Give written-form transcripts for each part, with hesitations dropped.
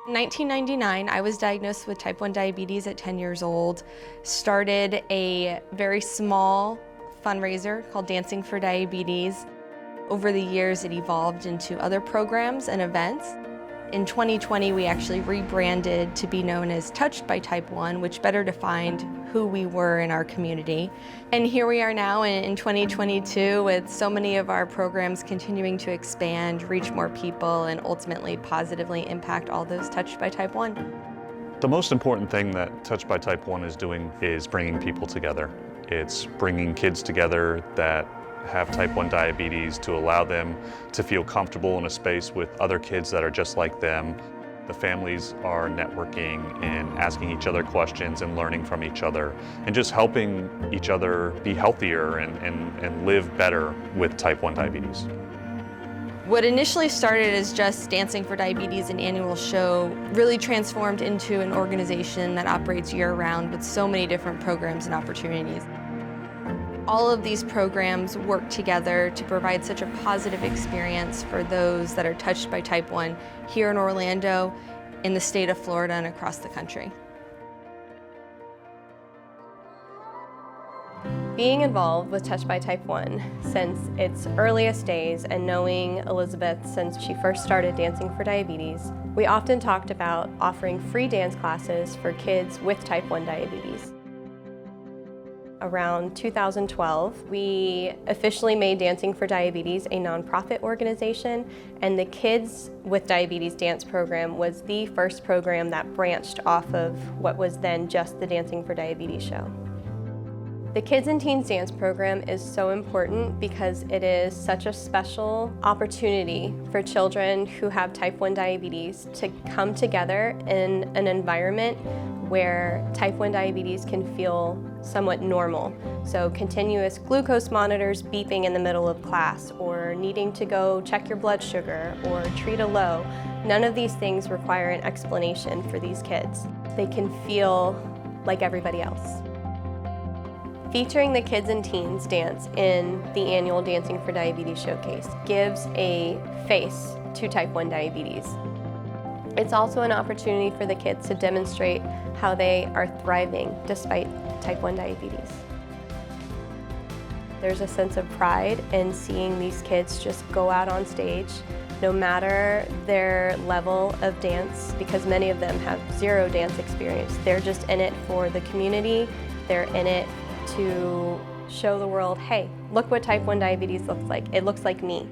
In 1999, I was diagnosed with type 1 diabetes at 10 years old, started a very small fundraiser called Dancing for Diabetes. Over the years, it evolved into other programs and events. In 2020, we actually rebranded to be known as Touched by Type 1, which better defined who we were in our community. And here we are now in 2022 with so many of our programs continuing to expand, reach more people, and ultimately positively impact all those touched by Type 1. The most important thing that Touched by Type 1 is doing is bringing people together. It's bringing kids together that have type 1 diabetes to allow them to feel comfortable in a space with other kids that are just like them. The families are networking and asking each other questions and learning from each other and just helping each other be healthier and live better with type 1 diabetes. What initially started as just Dancing for Diabetes, an annual show, really transformed into an organization that operates year-round with so many different programs and opportunities. All of these programs work together to provide such a positive experience for those that are touched by type 1 here in Orlando, in the state of Florida, and across the country. Being involved with Touched by Type 1 since its earliest days and knowing Elizabeth since she first started Dancing for Diabetes, we often talked about offering free dance classes for kids with type 1 diabetes. Around 2012, we officially made Dancing for Diabetes a nonprofit organization, and the Kids with Diabetes dance program was the first program that branched off of what was then just the Dancing for Diabetes show. The Kids and Teens dance program is so important because it is such a special opportunity for children who have type 1 diabetes to come together in an environment where type 1 diabetes can feel somewhat normal. So continuous glucose monitors beeping in the middle of class, or needing to go check your blood sugar or treat a low. None of these things require an explanation for these kids. They can feel like everybody else. Featuring the Kids and Teens dance in the annual Dancing for Diabetes showcase gives a face to type 1 diabetes. It's also an opportunity for the kids to demonstrate how they are thriving despite type 1 diabetes. There's a sense of pride in seeing these kids just go out on stage, no matter their level of dance, because many of them have zero dance experience. They're just in it for the community. They're in it to show the world, hey, look what type 1 diabetes looks like. It looks like me.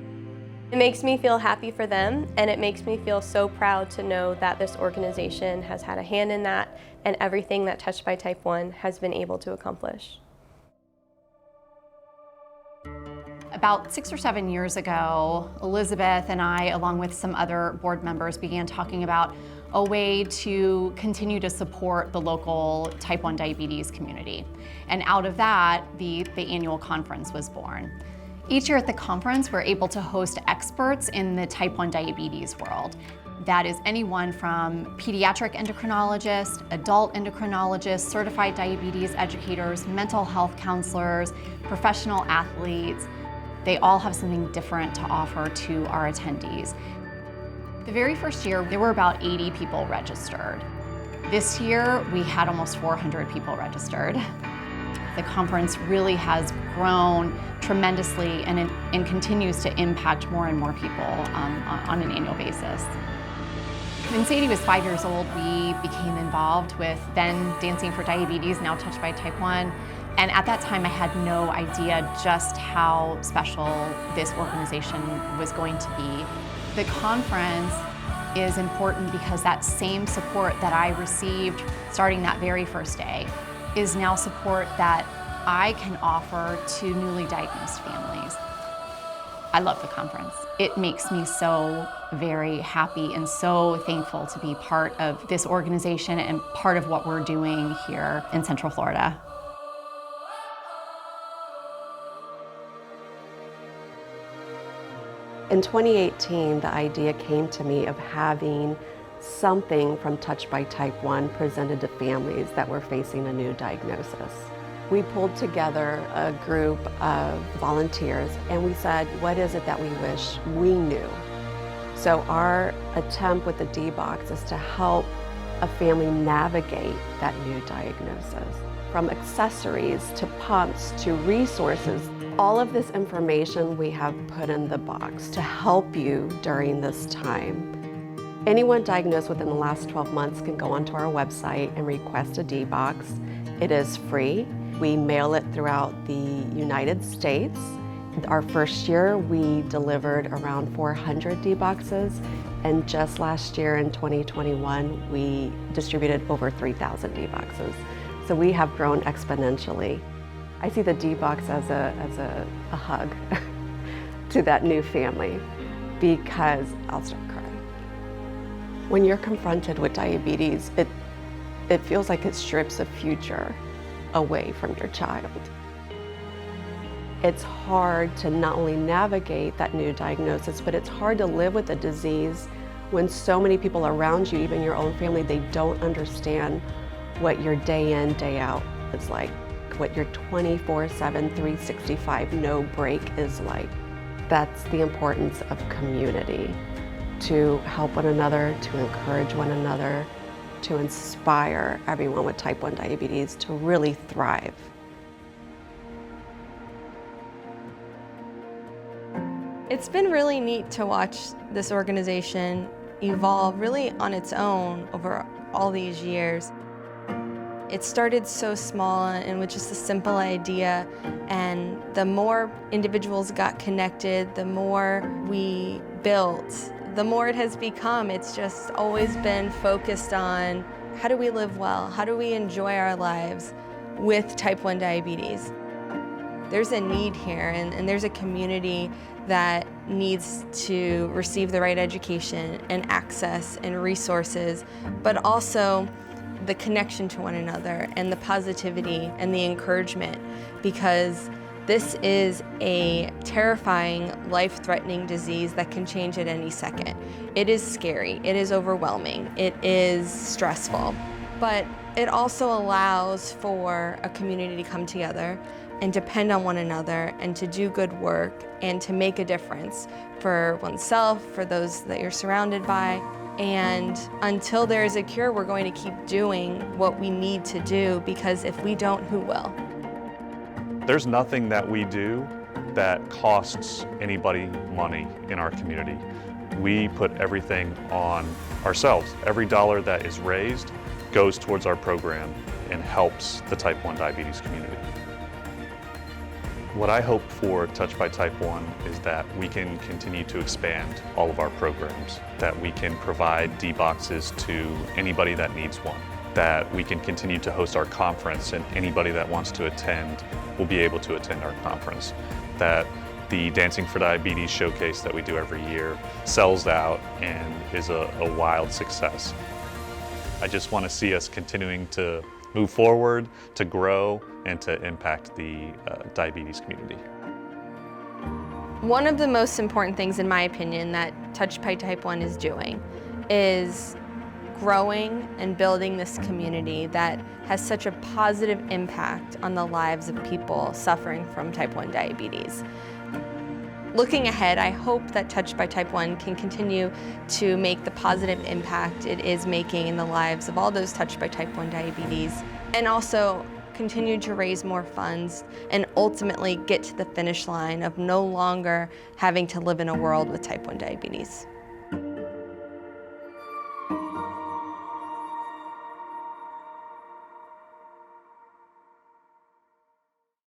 It makes me feel happy for them, and it makes me feel so proud to know that this organization has had a hand in that and everything that Touched by Type 1 has been able to accomplish. About 6 or 7 years ago, Elizabeth and I, along with some other board members, began talking about a way to continue to support the local type 1 diabetes community. And out of that, the annual conference was born. Each year at the conference, we're able to host experts in the type 1 diabetes world. That is anyone from pediatric endocrinologists, adult endocrinologists, certified diabetes educators, mental health counselors, professional athletes. They all have something different to offer to our attendees. The very first year, there were about 80 people registered. This year, we had almost 400 people registered. The conference really has grown tremendously and continues to impact more and more people on an annual basis. When Sadie was 5 years old, we became involved with then Dancing for Diabetes, now Touched by Type 1. And at that time, I had no idea just how special this organization was going to be. The conference is important because that same support that I received starting that very first day is now support that I can offer to newly diagnosed families. I love the conference. It makes me so very happy and so thankful to be part of this organization and part of what we're doing here in Central Florida. In 2018, the idea came to me of having something from Touched by Type 1 presented to families that were facing a new diagnosis. We pulled together a group of volunteers and we said, what is it that we wish we knew So our attempt with the D-Box is to help a family navigate that new diagnosis. From accessories to pumps to resources, all of this information we have put in the box to help you during this time. Anyone diagnosed within the last 12 months can go onto our website and request a D-Box. It is free. We mail it throughout the United States. Our first year, we delivered around 400 D-Boxes, and just last year in 2021, we distributed over 3,000 D-Boxes. So we have grown exponentially. I see the D-Box as a hug to that new family, because I'll start crying. When you're confronted with diabetes, it feels like it strips a future away from your child. It's hard to not only navigate that new diagnosis, but it's hard to live with a disease when so many people around you, even your own family, they don't understand what your day in, day out is like, what your 24/7, 365 no break is like. That's the importance of community, to help one another, to encourage one another, to inspire everyone with type 1 diabetes to really thrive. It's been really neat to watch this organization evolve really on its own over all these years. It started so small and with just a simple idea, and the more individuals got connected, the more we built, the more it has become. It's just always been focused on how do we live well, how do we enjoy our lives with type 1 diabetes. There's a need here, and there's a community that needs to receive the right education and access and resources, but also the connection to one another and the positivity and the encouragement, because this is a terrifying, life-threatening disease that can change at any second. It is scary, it is overwhelming, it is stressful, but it also allows for a community to come together and depend on one another and to do good work and to make a difference for oneself, for those that you're surrounded by. And until there is a cure, we're going to keep doing what we need to do, because if we don't, who will? There's nothing that we do that costs anybody money in our community. We put everything on ourselves. Every dollar that is raised goes towards our program and helps the type 1 diabetes community. What I hope for Touched by Type 1 is that we can continue to expand all of our programs, that we can provide D-Boxes to anybody that needs one, that we can continue to host our conference and anybody that wants to attend will be able to attend our conference, that the Dancing for Diabetes showcase that we do every year sells out and is a wild success. I just want to see us continuing to move forward, to grow, and to impact the diabetes community. One of the most important things, in my opinion, that Touched by Type 1 is doing is growing and building this community that has such a positive impact on the lives of people suffering from type 1 diabetes. Looking ahead, I hope that Touched by Type 1 can continue to make the positive impact it is making in the lives of all those touched by type 1 diabetes, and also continue to raise more funds and ultimately get to the finish line of no longer having to live in a world with type 1 diabetes.